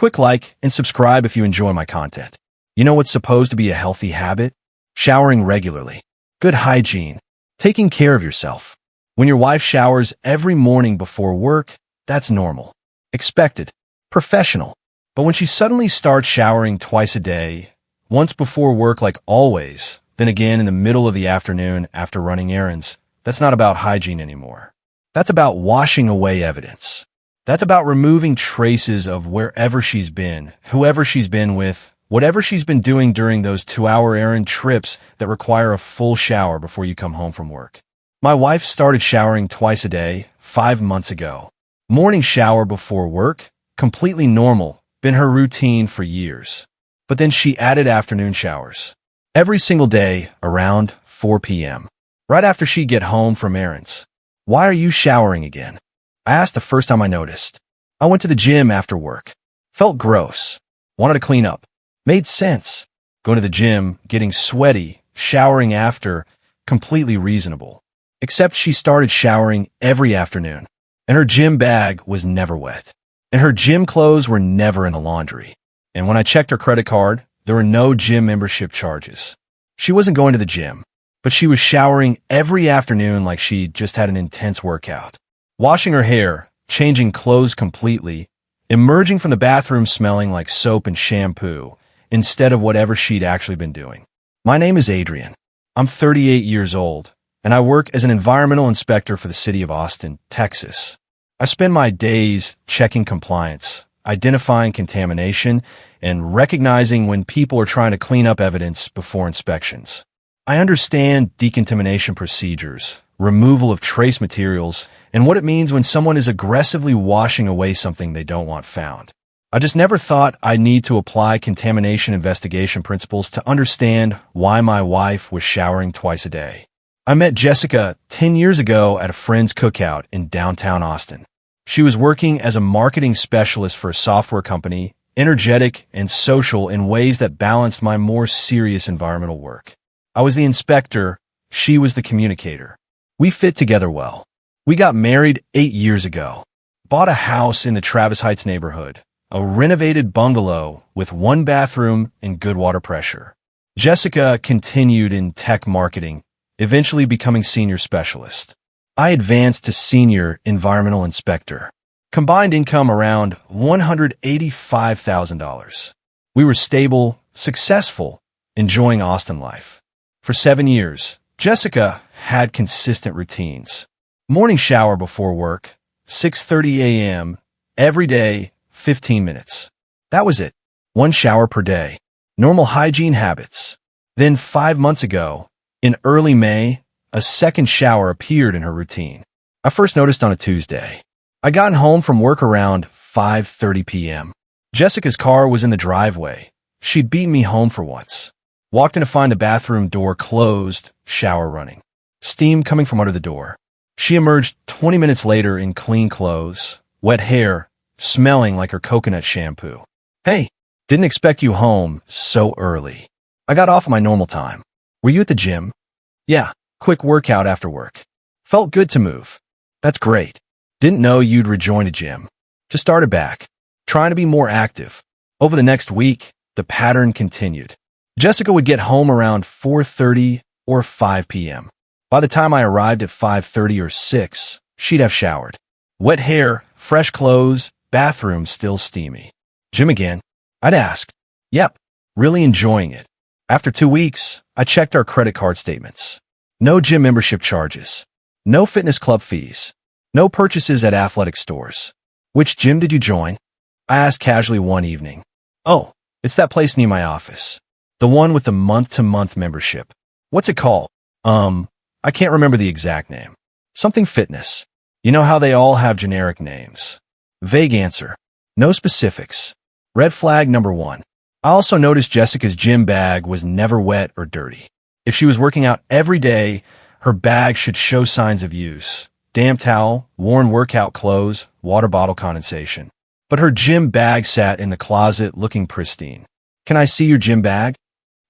Quick like and subscribe if you enjoy my content. You know what's supposed to be a healthy habit? Showering regularly. Good hygiene. Taking care of yourself. When your wife showers every morning before work, that's normal. Expected. Professional. But when she suddenly starts showering twice a day, once before work like always, then again in the middle of the afternoon after running errands, that's not about hygiene anymore. That's about washing away evidence. That's about removing traces of wherever she's been, whoever she's been with, whatever she's been doing during those 2-hour errand trips that require a full shower before you come home from work. My wife started showering twice a day 5 months ago. Morning shower before work, completely normal, been her routine for years. But then she added afternoon showers. Every single day around 4 p.m. Right after she'd get home from errands. Why are you showering again? I asked the first time I noticed. I went to the gym after work. Felt gross. Wanted to clean up. Made sense. Going to the gym, getting sweaty, showering after, completely reasonable. Except she started showering every afternoon. And her gym bag was never wet. And her gym clothes were never in the laundry. And when I checked her credit card, there were no gym membership charges. She wasn't going to the gym, but she was showering every afternoon like she just had an intense workout. Washing her hair, changing clothes completely, emerging from the bathroom smelling like soap and shampoo, instead of whatever she'd actually been doing. My name is Adrian. I'm 38 years old, and I work as an environmental inspector for the city of Austin, Texas. I spend my days checking compliance, identifying contamination, and recognizing when people are trying to clean up evidence before inspections. I understand decontamination procedures, removal of trace materials, and what it means when someone is aggressively washing away something they don't want found. I just never thought I'd need to apply contamination investigation principles to understand why my wife was showering twice a day. I met Jessica 10 years ago at a friend's cookout in downtown Austin. She was working as a marketing specialist for a software company, energetic and social in ways that balanced my more serious environmental work. I was the inspector, she was the communicator. We fit together well. We got married 8 years ago. Bought a house in the Travis Heights neighborhood, a renovated bungalow with 1 bathroom and good water pressure. Jessica continued in tech marketing, eventually becoming senior specialist. I advanced to senior environmental inspector. Combined income around $185,000. We were stable, successful, enjoying Austin life. For 7 years, Jessica had consistent routines. Morning shower before work, 6:30 a.m., every day, 15 minutes. That was it. 1 shower per day. Normal hygiene habits. Then 5 months ago, in early May, a second shower appeared in her routine. I first noticed on a Tuesday. I got home from work around 5:30 p.m. Jessica's car was in the driveway. She'd beaten me home for once. Walked in to find the bathroom door closed, shower running. Steam coming from under the door. She emerged 20 minutes later in clean clothes, wet hair, smelling like her coconut shampoo. Hey, didn't expect you home so early. I got off at my normal time. Were you at the gym? Yeah, quick workout after work. Felt good to move. That's great. Didn't know you'd rejoin a gym. Just started back. Trying to be more active. Over the next week, the pattern continued. Jessica would get home around 4:30 or 5 p.m. By the time I arrived at 5:30 or 6, she'd have showered. Wet hair, fresh clothes, bathroom still steamy. Gym again? I'd ask. Yep, really enjoying it. After 2 weeks, I checked our credit card statements. No gym membership charges. No fitness club fees. No purchases at athletic stores. Which gym did you join? I asked casually one evening. Oh, it's that place near my office. The one with the month-to-month membership. What's it called? I can't remember the exact name. Something fitness. You know how they all have generic names. Vague answer. No specifics. Red flag number 1. I also noticed Jessica's gym bag was never wet or dirty. If she was working out every day, her bag should show signs of use. Damp towel, worn workout clothes, water bottle condensation. But her gym bag sat in the closet looking pristine. Can I see your gym bag?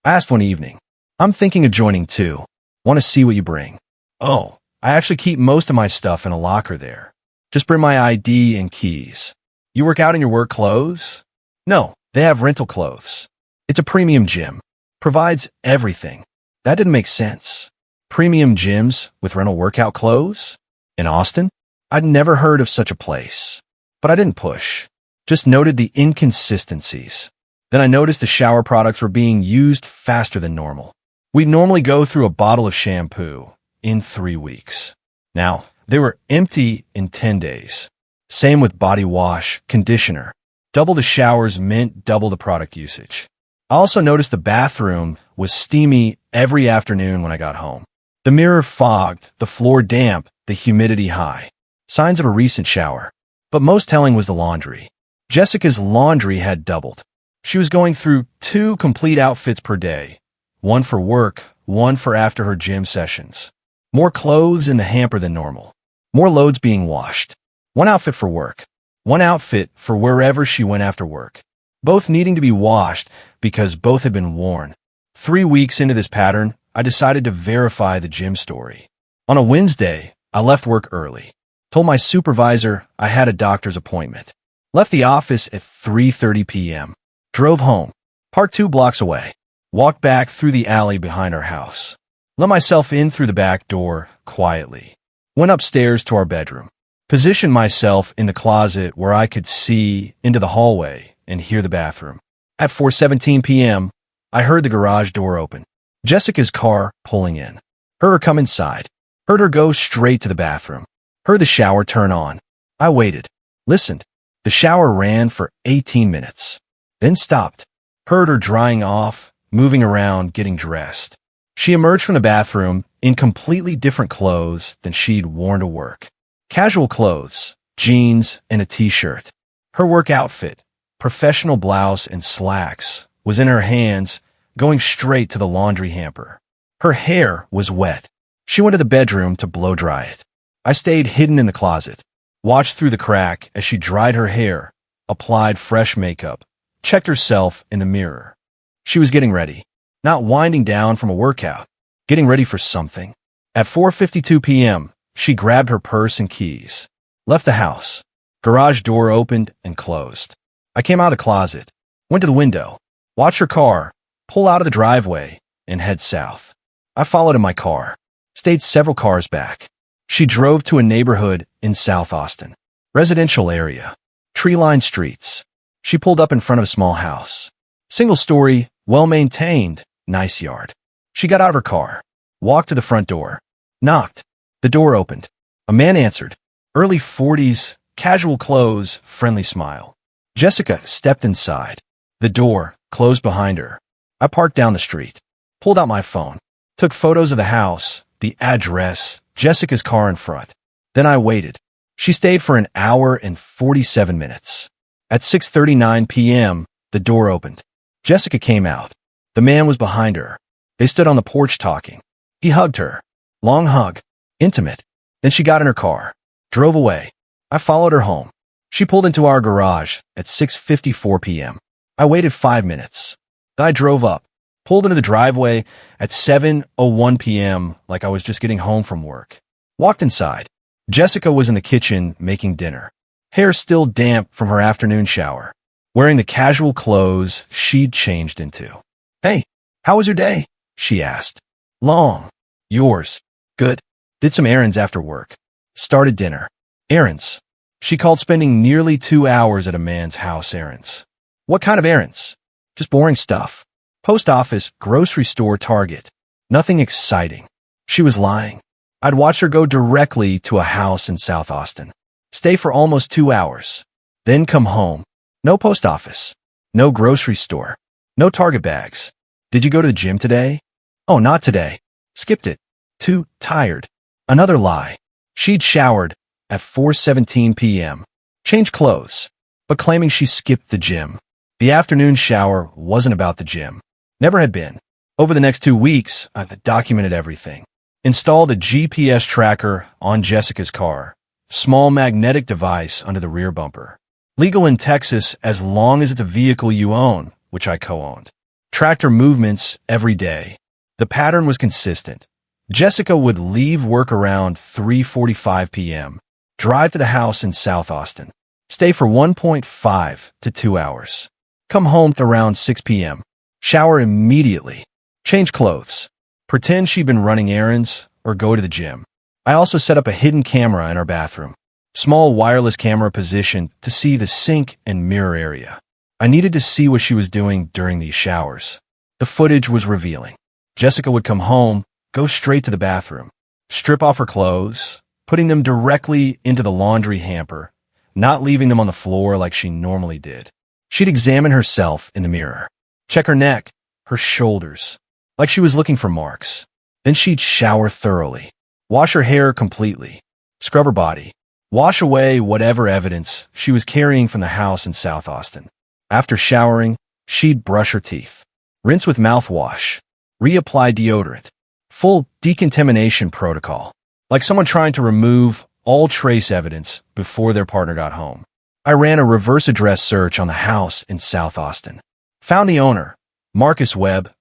I asked one evening. I'm thinking of joining too. Want to see what you bring. Oh, I actually keep most of my stuff in a locker there. Just bring my ID and keys. You work out in your work clothes? No, they have rental clothes. It's a premium gym. Provides everything. That didn't make sense. Premium gyms with rental workout clothes? In Austin? I'd never heard of such a place. But I didn't push. Just noted the inconsistencies. Then I noticed the shower products were being used faster than normal. We'd normally go through a bottle of shampoo in 3 weeks. Now, they were empty in 10 days. Same with body wash, conditioner. Double the showers meant double the product usage. I also noticed the bathroom was steamy every afternoon when I got home. The mirror fogged, the floor damp, the humidity high. Signs of a recent shower. But most telling was the laundry. Jessica's laundry had doubled. She was going through 2 complete outfits per day. One for work, one for after her gym sessions. More clothes in the hamper than normal. More loads being washed. One outfit for work. One outfit for wherever she went after work. Both needing to be washed because both had been worn. 3 weeks into this pattern, I decided to verify the gym story. On a Wednesday, I left work early. Told my supervisor I had a doctor's appointment. Left the office at 3:30 p.m. Drove home. Parked 2 blocks away. Walked back through the alley behind our house. Let myself in through the back door quietly. Went upstairs to our bedroom. Positioned myself in the closet where I could see into the hallway and hear the bathroom. At 4:17 p.m., I heard the garage door open. Jessica's car pulling in. Heard her come inside. Heard her go straight to the bathroom. Heard the shower turn on. I waited. Listened. The shower ran for 18 minutes. Then stopped. Heard her drying off, moving around, getting dressed. She emerged from the bathroom in completely different clothes than she'd worn to work. Casual clothes, jeans, and a t-shirt. Her work outfit, professional blouse and slacks, was in her hands, going straight to the laundry hamper. Her hair was wet. She went to the bedroom to blow dry it. I stayed hidden in the closet, watched through the crack as she dried her hair, applied fresh makeup, checked herself in the mirror. She was getting ready, not winding down from a workout, getting ready for something. At 4:52 p.m., she grabbed her purse and keys, left the house. Garage door opened and closed. I came out of the closet, went to the window, watched her car pull out of the driveway and head south. I followed in my car, stayed several cars back. She drove to a neighborhood in South Austin, residential area, tree-lined streets. She pulled up in front of a small house, single story, well-maintained, nice yard. She got out of her car, walked to the front door, knocked. The door opened. A man answered. Early 40s, casual clothes, friendly smile. Jessica stepped inside. The door closed behind her. I parked down the street, pulled out my phone, took photos of the house, the address, Jessica's car in front. Then I waited. She stayed for an hour and 47 minutes. At 6:39 p.m., the door opened. Jessica came out. The man was behind her. They stood on the porch talking. He hugged her. Long hug. Intimate. Then she got in her car, drove away. I followed her home. She pulled into our garage at 6:54 p.m. I waited 5 minutes. Then I drove up, pulled into the driveway at 7:01 p.m. like I was just getting home from work. Walked inside. Jessica was in the kitchen making dinner. Hair still damp from her afternoon shower, wearing the casual clothes she'd changed into. "Hey, how was your day?" she asked. "Long. Yours?" "Good. Did some errands after work. Started dinner." "Errands?" She called spending nearly 2 hours at a man's house. "Errands? What kind of errands?" "Just boring stuff. Post office, grocery store, Target. Nothing exciting." She was lying. I'd watched her go directly to a house in South Austin, stay for almost 2 hours, then come home. No post office, no grocery store, no Target bags. "Did you go to the gym today?" "Oh, not today. Skipped it. Too tired." Another lie. She'd showered at 4:17 p.m., changed clothes, but claiming she skipped the gym. The afternoon shower wasn't about the gym. Never had been. Over the next 2 weeks, I documented everything. Installed a GPS tracker on Jessica's car. Small magnetic device under the rear bumper. Legal in Texas as long as it's a vehicle you own, which I co-owned. Tracked her movements every day. The pattern was consistent. Jessica would leave work around 3:45 p.m., drive to the house in South Austin, stay for 1.5 to 2 hours, Come home around 6 p.m. Shower immediately. Change clothes. Pretend she'd been running errands or go to the gym. I also set up a hidden camera in our bathroom. Small wireless camera positioned to see the sink and mirror area. I needed to see what she was doing during these showers. The footage was revealing. Jessica would come home, go straight to the bathroom, strip off her clothes, putting them directly into the laundry hamper, not leaving them on the floor like she normally did. She'd examine herself in the mirror, check her neck, her shoulders, like she was looking for marks. Then she'd shower thoroughly, wash her hair completely, scrub her body, wash away whatever evidence she was carrying from the house in South Austin. After showering, she'd brush her teeth, rinse with mouthwash, reapply deodorant, full decontamination protocol, like someone trying to remove all trace evidence before their partner got home. I ran a reverse address search on the house in South Austin. Found the owner, Marcus Webb,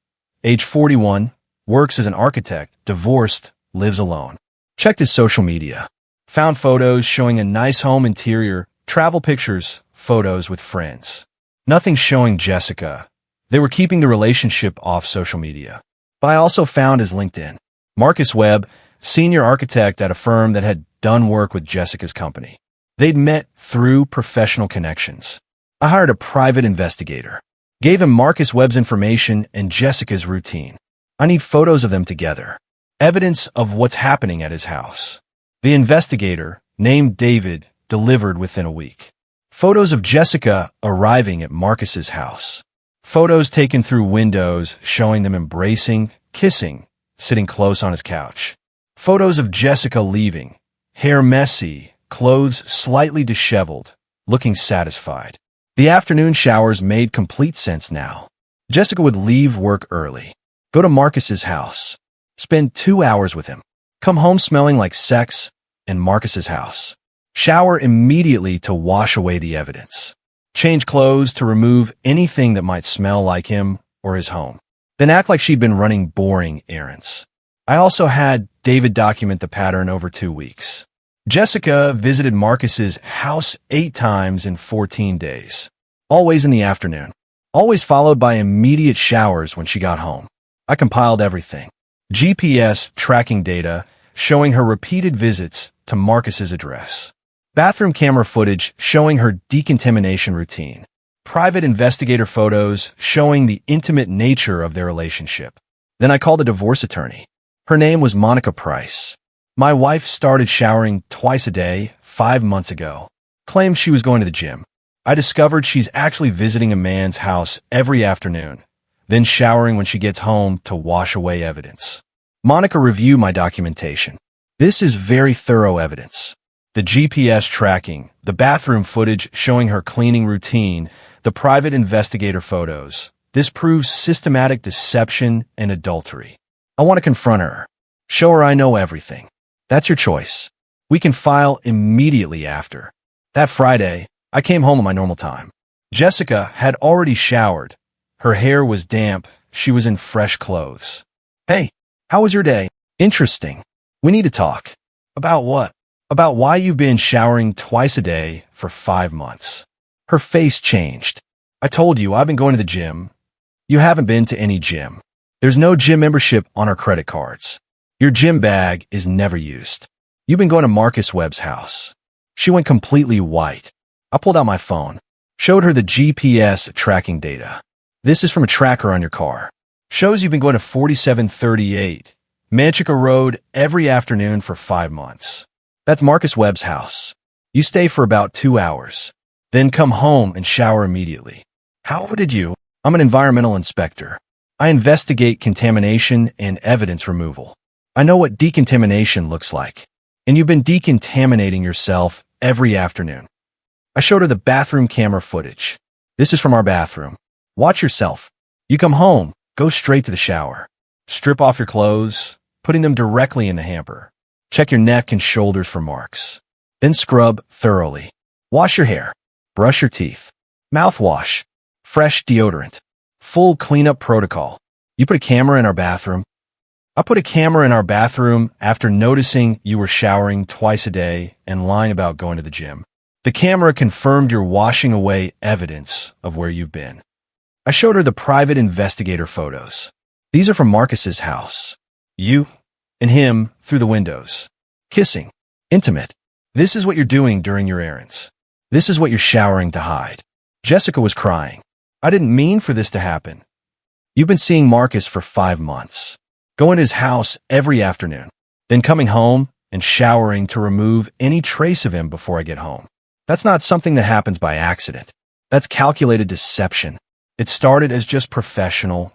age 41, works as an architect, divorced, lives alone. Checked his social media. Found photos showing a nice home interior, travel pictures, photos with friends. Nothing showing Jessica. They were keeping the relationship off social media. But I also found his LinkedIn. Marcus Webb, senior architect at a firm that had done work with Jessica's company. They'd met through professional connections. I hired a private investigator. Gave him Marcus Webb's information and Jessica's routine. I need photos of them together. Evidence of what's happening at his house. The investigator, named David, delivered within a week. Photos of Jessica arriving at Marcus's house. Photos taken through windows showing them embracing, kissing, sitting close on his couch. Photos of Jessica leaving, hair messy, clothes slightly disheveled, looking satisfied. The afternoon showers made complete sense now. Jessica would leave work early, go to Marcus's house, spend 2 hours with him, come home smelling like sex in Marcus's house, shower immediately to wash away the evidence, change clothes to remove anything that might smell like him or his home, then act like she'd been running boring errands. I also had David document the pattern over 2 weeks. Jessica visited Marcus's house 8 times in 14 days, always in the afternoon, always followed by immediate showers when she got home. I compiled everything. GPS tracking data showing her repeated visits to Marcus's address. Bathroom camera footage showing her decontamination routine. Private investigator photos showing the intimate nature of their relationship. Then I called a divorce attorney. Her name was Monica Price. My wife started showering twice a day 5 months ago. Claimed she was going to the gym. I discovered she's actually visiting a man's house every afternoon, then showering when she gets home to wash away evidence. Monica reviewed my documentation. This is very thorough evidence. The GPS tracking, the bathroom footage showing her cleaning routine, the private investigator photos. This proves systematic deception and adultery. I want to confront her. Show her I know everything. That's your choice. We can file immediately after. That Friday, I came home at my normal time. Jessica had already showered. Her hair was damp. She was in fresh clothes. Hey, how was your day? Interesting. We need to talk. About what? About why you've been showering twice a day for 5 months. Her face changed. I told you I've been going to the gym. You haven't been to any gym. There's no gym membership on our credit cards. Your gym bag is never used. You've been going to Marcus Webb's house. She went completely white. I pulled out my phone, showed her the GPS tracking data. This is from a tracker on your car. Shows you've been going to 4738 Manchica Road every afternoon for 5 months. That's Marcus Webb's house. You stay for about 2 hours, then come home and shower immediately. How did you? I'm an environmental inspector. I investigate contamination and evidence removal. I know what decontamination looks like. And you've been decontaminating yourself every afternoon. I showed her the bathroom camera footage. This is from our bathroom. Watch yourself. You come home, go straight to the shower. Strip off your clothes, putting them directly in the hamper. Check your neck and shoulders for marks. Then scrub thoroughly. Wash your hair. Brush your teeth. Mouthwash. Fresh deodorant. Full cleanup protocol. You put a camera in our bathroom. I put a camera in our bathroom after noticing you were showering twice a day and lying about going to the gym. The camera confirmed you're washing away evidence of where you've been. I showed her the private investigator photos. These are from Marcus's house. You and him through the windows. Kissing. Intimate. This is what you're doing during your errands. This is what you're showering to hide. Jessica was crying. I didn't mean for this to happen. You've been seeing Marcus for 5 months. Going to his house every afternoon. Then coming home and showering to remove any trace of him before I get home. That's not something that happens by accident. That's calculated deception. It started as just professional.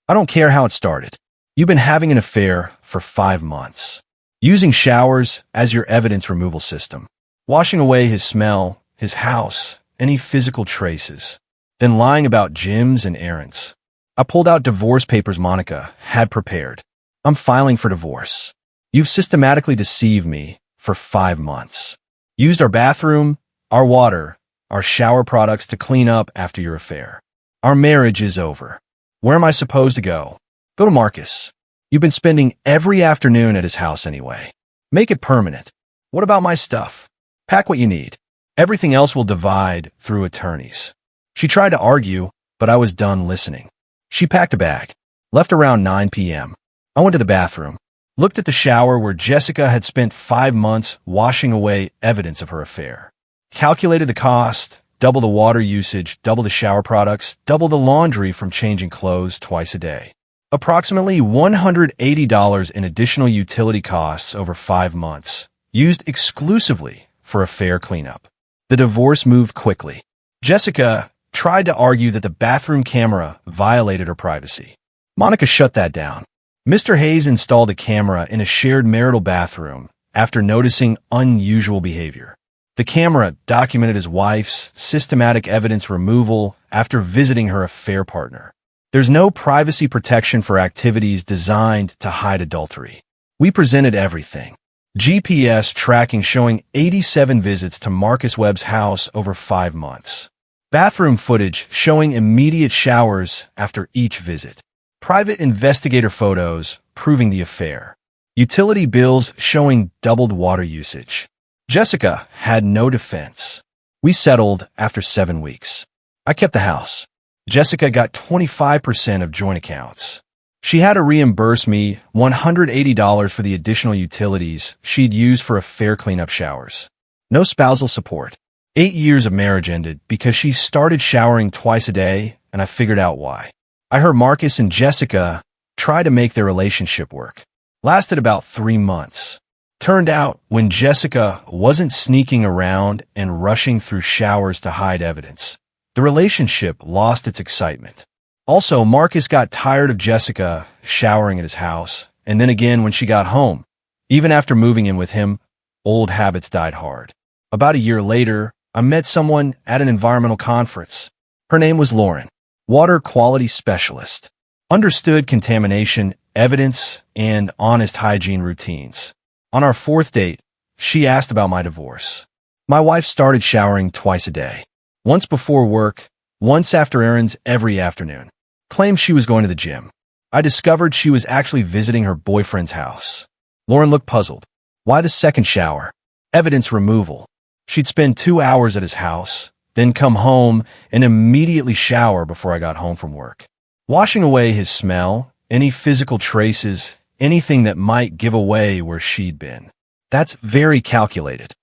I don't care how it started. You've been having an affair for 5 months. Using showers as your evidence removal system. Washing away his smell, his house, any physical traces. Then lying about gyms and errands. I pulled out divorce papers Monica had prepared. I'm filing for divorce. You've systematically deceived me for 5 months. Used our bathroom, our water, our shower products to clean up after your affair. Our marriage is over. Where am I supposed to go? Go to Marcus. You've been spending every afternoon at his house anyway. Make it permanent. What about my stuff? Pack what you need. Everything else will divide through attorneys. She tried to argue, but I was done listening. She packed a bag. Left around 9 p.m. I went to the bathroom. Looked at the shower where Jessica had spent 5 months washing away evidence of her affair. Calculated the cost, double the water usage, double the shower products, double the laundry from changing clothes twice a day. Approximately $180 in additional utility costs over 5 months, used exclusively for affair cleanup. The divorce moved quickly. Jessica tried to argue that the bathroom camera violated her privacy. Monica shut that down. Mr. Hayes installed a camera in a shared marital bathroom after noticing unusual behavior. The camera documented his wife's systematic evidence removal after visiting her affair partner. There's no privacy protection for activities designed to hide adultery. We presented everything. GPS tracking showing 87 visits to Marcus Webb's house over 5 months. Bathroom footage showing immediate showers after each visit. Private investigator photos proving the affair. Utility bills showing doubled water usage. Jessica had no defense. We settled after 7 weeks. I kept the house. Jessica got 25% of joint accounts. She had to reimburse me $180 for the additional utilities she'd used for affair cleanup showers. No spousal support. 8 years of marriage ended because she started showering twice a day, and I figured out why. I heard Marcus and Jessica try to make their relationship work. Lasted about 3 months. Turned out when Jessica wasn't sneaking around and rushing through showers to hide evidence, the relationship lost its excitement. Also, Marcus got tired of Jessica showering at his house, and then again when she got home. Even after moving in with him, old habits died hard. About a year later, I met someone at an environmental conference. Her name was Lauren, water quality specialist. Understood contamination, evidence, and honest hygiene routines. On our 4th date, she asked about my divorce. My wife started showering twice a day. Once before work, once after errands every afternoon. Claimed she was going to the gym. I discovered she was actually visiting her boyfriend's house. Lauren looked puzzled. Why the second shower? Evidence removal. She'd spend 2 hours at his house, then come home and immediately shower before I got home from work. Washing away his smell, any physical traces, anything that might give away where she'd been. That's very calculated.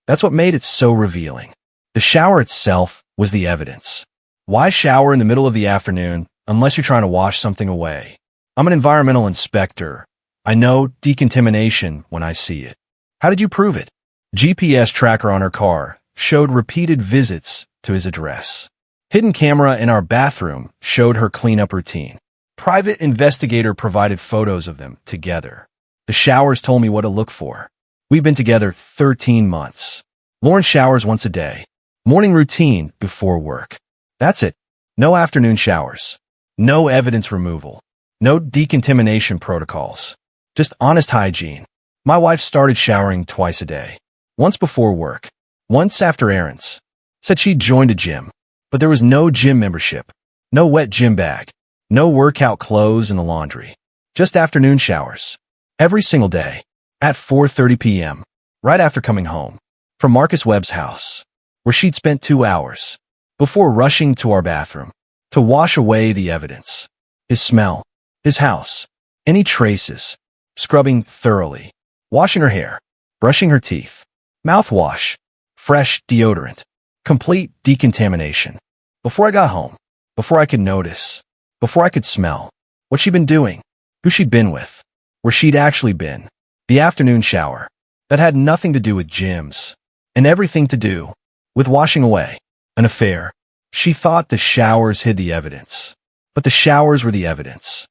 That's what made it so revealing. The shower itself was the evidence. Why shower in the middle of the afternoon unless you're trying to wash something away? I'm an environmental inspector. I know decontamination when I see it. How did you prove it? GPS tracker on her car showed repeated visits to his address. Hidden camera in our bathroom showed her cleanup routine. Private investigator provided photos of them together. The showers told me what to look for. We've been together 13 months. Lauren showers once a day. Morning routine before work. That's it. No afternoon showers. No evidence removal. No decontamination protocols. Just honest hygiene. My wife started showering twice a day. Once before work. Once after errands. Said she'd joined a gym. But there was no gym membership. No wet gym bag. No workout clothes in the laundry. Just afternoon showers. Every single day. At 4:30 p.m. Right after coming home. From Marcus Webb's house. Where she'd spent 2 hours. Before rushing to our bathroom. to wash away the evidence. His smell, his house, any traces, scrubbing thoroughly, washing her hair, brushing her teeth, mouthwash, fresh deodorant, complete decontamination. Before I got home, before I could notice, before I could smell, what she'd been doing, who she'd been with, where she'd actually been. The afternoon shower. That had nothing to do with gyms, and everything to do with washing away an affair. She thought the showers hid the evidence, but the showers were the evidence.